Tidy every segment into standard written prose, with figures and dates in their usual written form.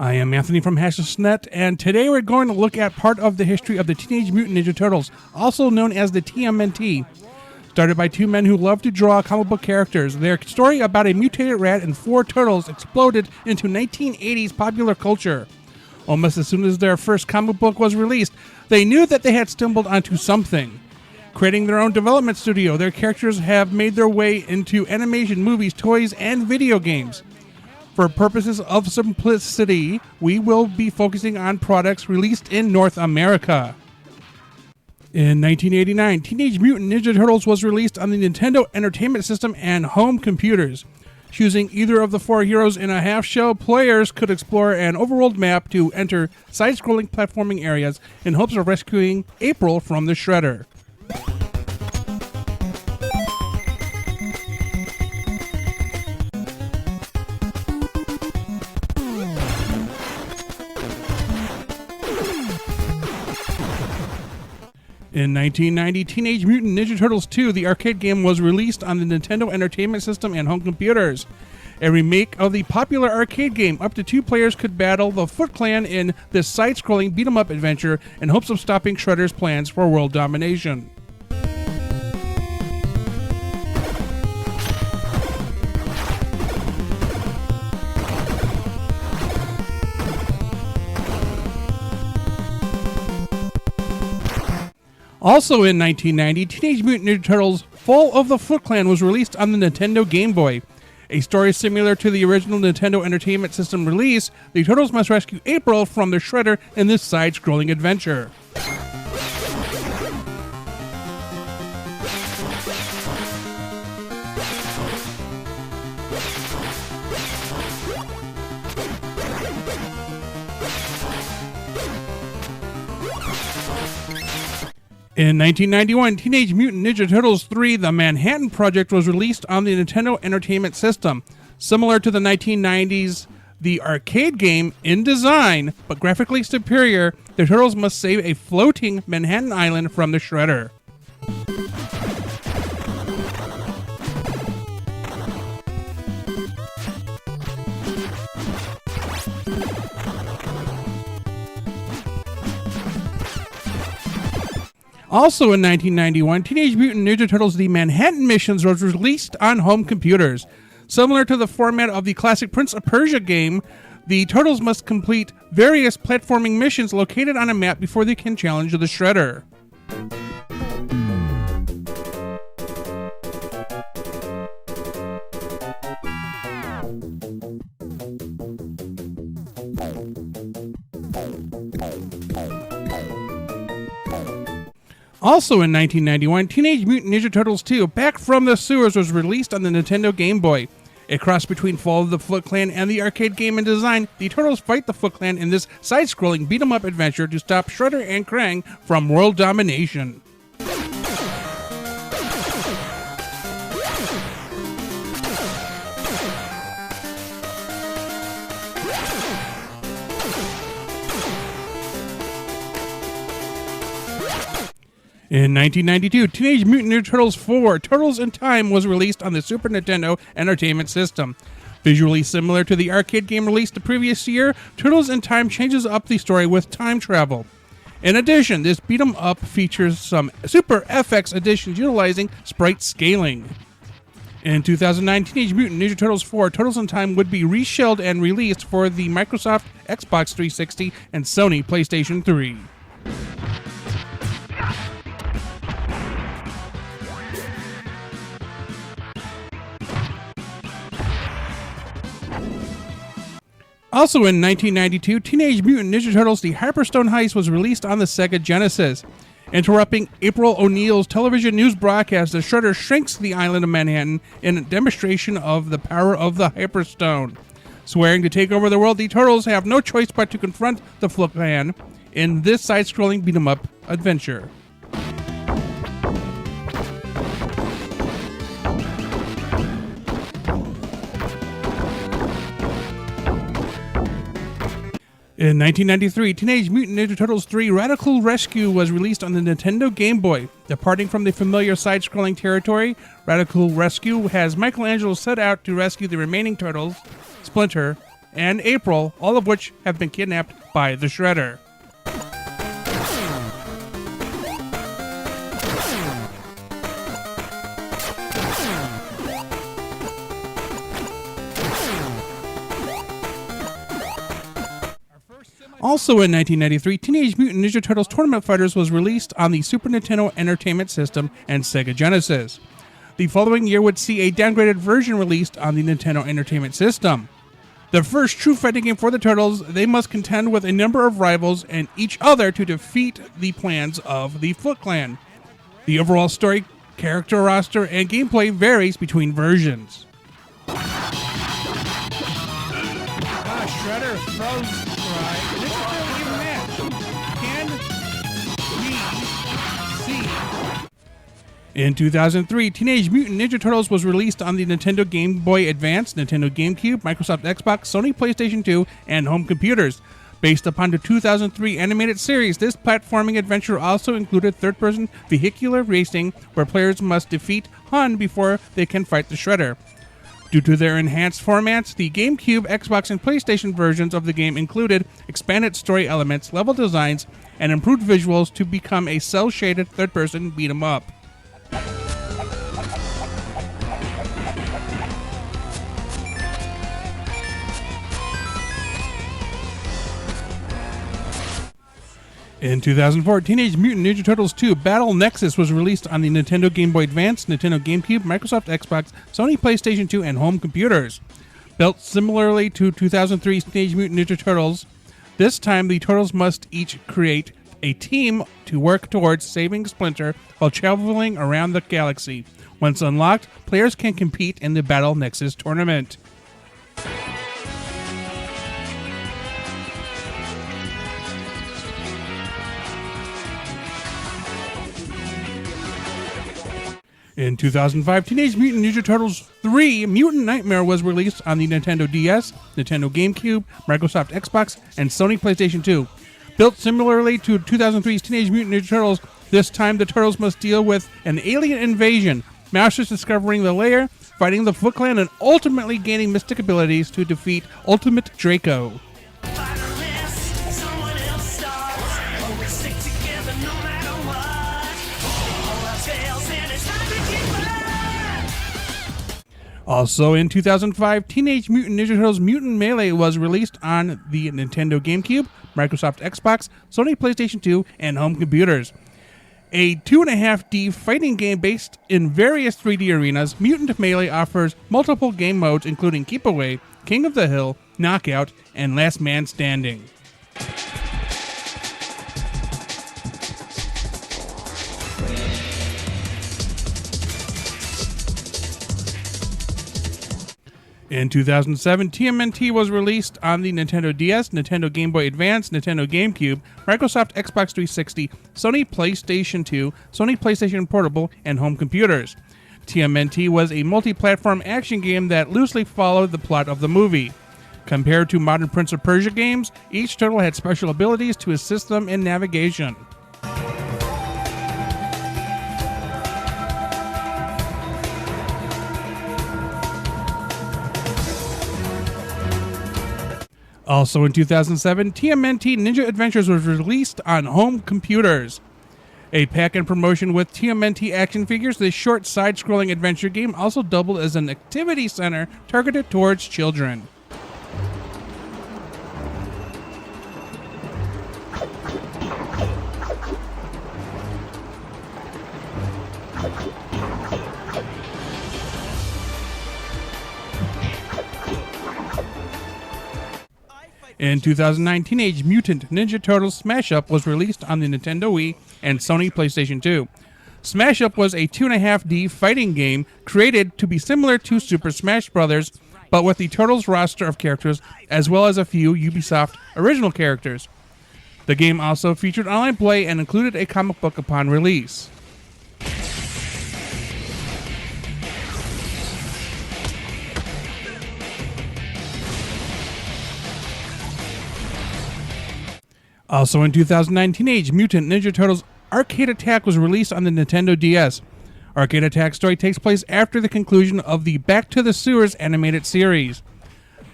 I am Anthony from HashNet, and today we're going to look at part of the history of the Teenage Mutant Ninja Turtles, also known as the TMNT. Started by two men who love to draw comic book characters, their story about a mutated rat and four turtles exploded into 1980s popular culture. Almost as soon as their first comic book was released, they knew that they had stumbled onto something. Creating their own development studio, their characters have made their way into animation, movies, toys, and video games. For purposes of simplicity, we will be focusing on products released in North America. In 1989, Teenage Mutant Ninja Turtles was released on the Nintendo Entertainment System and home computers. Choosing either of the four heroes in a half-shell, players could explore an overworld map to enter side-scrolling platforming areas in hopes of rescuing April from the Shredder. In 1990, Teenage Mutant Ninja Turtles 2, the arcade game, was released on the Nintendo Entertainment System and home computers. A remake of the popular arcade game, up to two players could battle the Foot Clan in this side-scrolling beat-em-up adventure in hopes of stopping Shredder's plans for world domination. Also in 1990, Teenage Mutant Ninja Turtles Fall of the Foot Clan was released on the Nintendo Game Boy. A story similar to the original Nintendo Entertainment System release, the Turtles must rescue April from the Shredder in this side-scrolling adventure. In 1991, Teenage Mutant Ninja Turtles 3: The Manhattan Project was released on the Nintendo Entertainment System. Similar to the 1990s, the arcade game in design, but graphically superior, the Turtles must save a floating Manhattan Island from the Shredder. Also in 1991, Teenage Mutant Ninja Turtles: The Manhattan Missions was released on home computers. Similar to the format of the classic Prince of Persia game, the Turtles must complete various platforming missions located on a map before they can challenge the Shredder. Also in 1991, Teenage Mutant Ninja Turtles 2: Back from the Sewers was released on the Nintendo Game Boy. A cross between Fall of the Foot Clan and the arcade game in design, the Turtles fight the Foot Clan in this side-scrolling beat-em-up adventure to stop Shredder and Krang from world domination. In 1992, Teenage Mutant Ninja Turtles 4: Turtles in Time was released on the Super Nintendo Entertainment System. Visually similar to the arcade game released the previous year, Turtles in Time changes up the story with time travel. In addition, this beat-em-up features some Super FX additions utilizing sprite scaling. In 2009, Teenage Mutant Ninja Turtles 4: Turtles in Time would be reshelled and released for the Microsoft Xbox 360 and Sony PlayStation 3. Also in 1992, Teenage Mutant Ninja Turtles: The Hyperstone Heist was released on the Sega Genesis. Interrupting April O'Neil's television news broadcast, the Shredder shrinks the island of Manhattan in a demonstration of the power of the Hyperstone. Swearing to take over the world, the Turtles have no choice but to confront the Foot Clan in this side-scrolling beat-em-up adventure. In 1993, Teenage Mutant Ninja Turtles 3: Radical Rescue was released on the Nintendo Game Boy. Departing from the familiar side-scrolling territory, Radical Rescue has Michelangelo set out to rescue the remaining turtles, Splinter, and April, all of which have been kidnapped by the Shredder. Also in 1993, Teenage Mutant Ninja Turtles Tournament Fighters was released on the Super Nintendo Entertainment System and Sega Genesis. The following year would see a downgraded version released on the Nintendo Entertainment System. The first true fighting game for the Turtles, they must contend with a number of rivals and each other to defeat the plans of the Foot Clan. The overall story, character roster, and gameplay varies between versions. Shredder throws right. This is a really even match. Can we see? In 2003, Teenage Mutant Ninja Turtles was released on the Nintendo Game Boy Advance, Nintendo GameCube, Microsoft Xbox, Sony PlayStation 2, and home computers. Based upon the 2003 animated series, this platforming adventure also included third-person vehicular racing, where players must defeat Hun before they can fight the Shredder. Due to their enhanced formats, the GameCube, Xbox, and PlayStation versions of the game included expanded story elements, level designs, and improved visuals to become a cel-shaded third-person beat-em-up. In 2004, Teenage Mutant Ninja Turtles 2 Battle Nexus was released on the Nintendo Game Boy Advance, Nintendo GameCube, Microsoft Xbox, Sony PlayStation 2, and home computers. Built similarly to 2003's Teenage Mutant Ninja Turtles, this time the Turtles must each create a team to work towards saving Splinter while traveling around the galaxy. Once unlocked, players can compete in the Battle Nexus tournament. In 2005, Teenage Mutant Ninja Turtles 3 Mutant Nightmare was released on the Nintendo DS, Nintendo GameCube, Microsoft Xbox, and Sony PlayStation 2. Built similarly to 2003's Teenage Mutant Ninja Turtles, this time the Turtles must deal with an alien invasion, Masters discovering the lair, fighting the Foot Clan, and ultimately gaining mystic abilities to defeat Ultimate Draco. Also in 2005, Teenage Mutant Ninja Turtles Mutant Melee was released on the Nintendo GameCube, Microsoft Xbox, Sony PlayStation 2, and home computers. A 2.5D fighting game based in various 3D arenas, Mutant Melee offers multiple game modes including Keep Away, King of the Hill, Knockout, and Last Man Standing. In 2007, TMNT was released on the Nintendo DS, Nintendo Game Boy Advance, Nintendo GameCube, Microsoft Xbox 360, Sony PlayStation 2, Sony PlayStation Portable, and home computers. TMNT was a multi-platform action game that loosely followed the plot of the movie. Compared to modern Prince of Persia games, each turtle had special abilities to assist them in navigation. Also in 2007, TMNT Ninja Adventures was released on home computers. A pack-in promotion with TMNT action figures, this short side-scrolling adventure game also doubled as an activity center targeted towards children. In 2009, Teenage Mutant Ninja Turtles Smash Up was released on the Nintendo Wii and Sony PlayStation 2. Smash Up was a 2.5D fighting game created to be similar to Super Smash Bros., but with the Turtles roster of characters as well as a few Ubisoft original characters. The game also featured online play and included a comic book upon release. Also in 2009, Teenage Mutant Ninja Turtles Arcade Attack was released on the Nintendo DS. Arcade Attack story takes place after the conclusion of the Back to the Sewers animated series.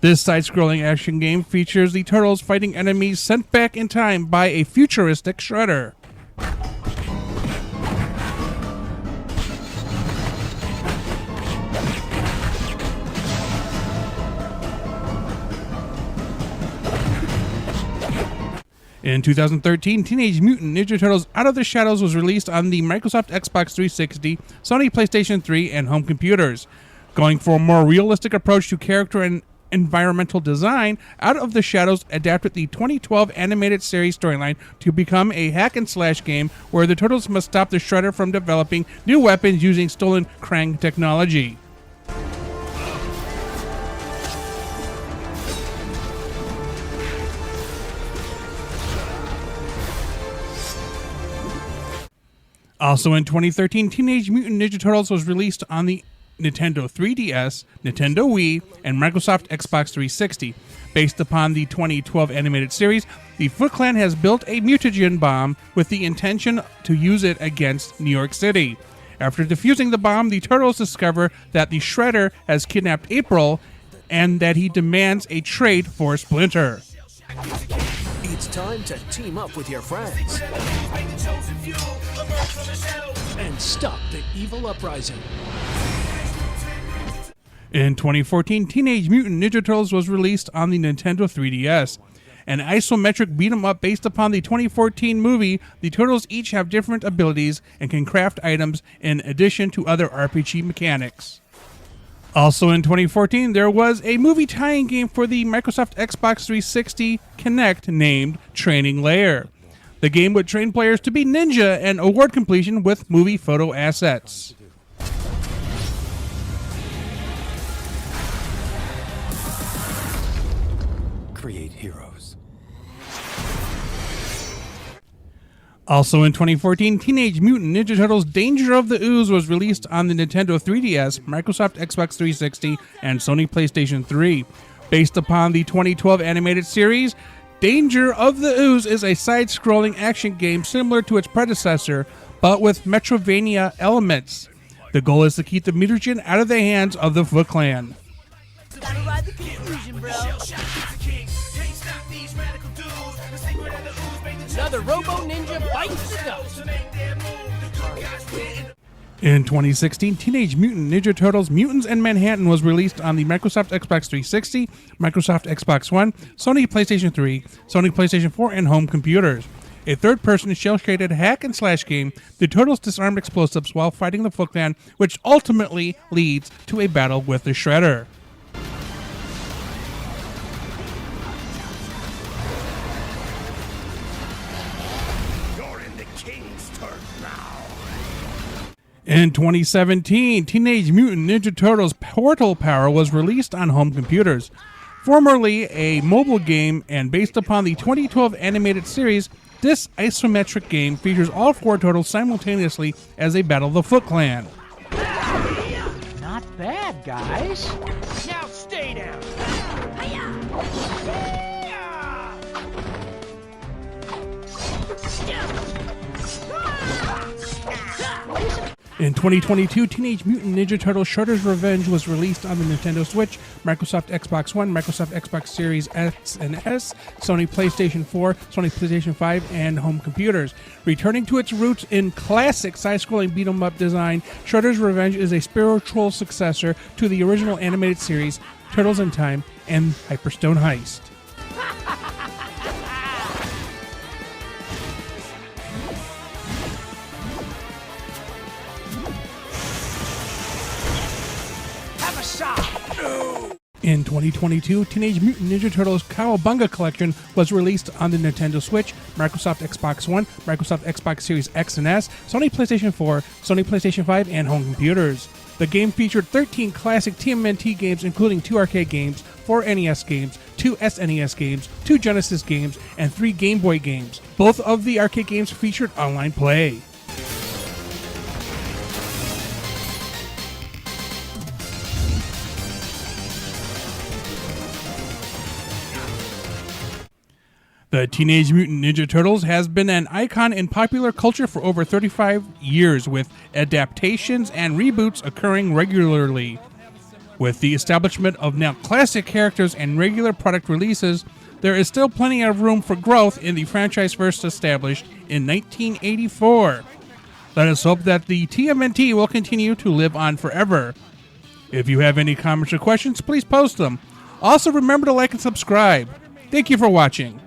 This side-scrolling action game features the Turtles fighting enemies sent back in time by a futuristic Shredder. In 2013, Teenage Mutant Ninja Turtles Out of the Shadows was released on the Microsoft Xbox 360, Sony PlayStation 3, and home computers. Going for a more realistic approach to character and environmental design, Out of the Shadows adapted the 2012 animated series storyline to become a hack-and-slash game where the Turtles must stop the Shredder from developing new weapons using stolen Krang technology. Also in 2013, Teenage Mutant Ninja Turtles was released on the Nintendo 3DS, Nintendo Wii, and Microsoft Xbox 360. Based upon the 2012 animated series, the Foot Clan has built a mutagen bomb with the intention to use it against New York City. After defusing the bomb, the Turtles discover that the Shredder has kidnapped April and that he demands a trade for Splinter. It's time to team up with your friends and stop the evil uprising. In 2014, Teenage Mutant Ninja Turtles was released on the Nintendo 3DS. An isometric beat-em-up based upon the 2014 movie, the Turtles each have different abilities and can craft items in addition to other RPG mechanics. Also in 2014, there was a movie tie-in game for the Microsoft Xbox 360 Kinect named Training Layer. The game would train players to be ninja and award completion with movie photo assets. Create heroes. Also in 2014, Teenage Mutant Ninja Turtles Danger of the Ooze was released on the Nintendo 3DS, Microsoft Xbox 360, and Sony PlayStation 3. Based upon the 2012 animated series, Danger of the Ooze is a side-scrolling action game similar to its predecessor, but with Metroidvania elements. The goal is to keep the mutagen out of the hands of the Foot Clan. Gotta ride the confusion, bro. Another Robo Ninja bites the dust. In 2016, Teenage Mutant Ninja Turtles Mutants in Manhattan was released on the Microsoft Xbox 360, Microsoft Xbox One, Sony PlayStation 3, Sony PlayStation 4, and home computers. A third-person shell-shaded hack-and-slash game, the Turtles disarm explosives while fighting the Foot Clan, which ultimately leads to a battle with the Shredder. In 2017, Teenage Mutant Ninja Turtles Portal Power was released on home computers. Formerly a mobile game and based upon the 2012 animated series, this isometric game features all four Turtles simultaneously as they battle the Foot Clan. Not bad, guys. Now stay down. In 2022, Teenage Mutant Ninja Turtles Shredder's Revenge was released on the Nintendo Switch, Microsoft Xbox One, Microsoft Xbox Series X and S, Sony PlayStation 4, Sony PlayStation 5, and home computers. Returning to its roots in classic side-scrolling beat-em-up design, Shredder's Revenge is a spiritual successor to the original animated series, Turtles in Time and Hyperstone Heist. In 2022, Teenage Mutant Ninja Turtles Cowabunga Collection was released on the Nintendo Switch, Microsoft Xbox One, Microsoft Xbox Series X and S, Sony PlayStation 4, Sony PlayStation 5, and home computers. The game featured 13 classic TMNT games, including 2 arcade games, 4 NES games, 2 SNES games, 2 Genesis games, and 3 Game Boy games. Both of the arcade games featured online play. The Teenage Mutant Ninja Turtles has been an icon in popular culture for over 35 years, with adaptations and reboots occurring regularly. With the establishment of now classic characters and regular product releases, there is still plenty of room for growth in the franchise first established in 1984. Let us hope that the TMNT will continue to live on forever. If you have any comments or questions, please post them. Also, remember to like and subscribe. Thank you for watching.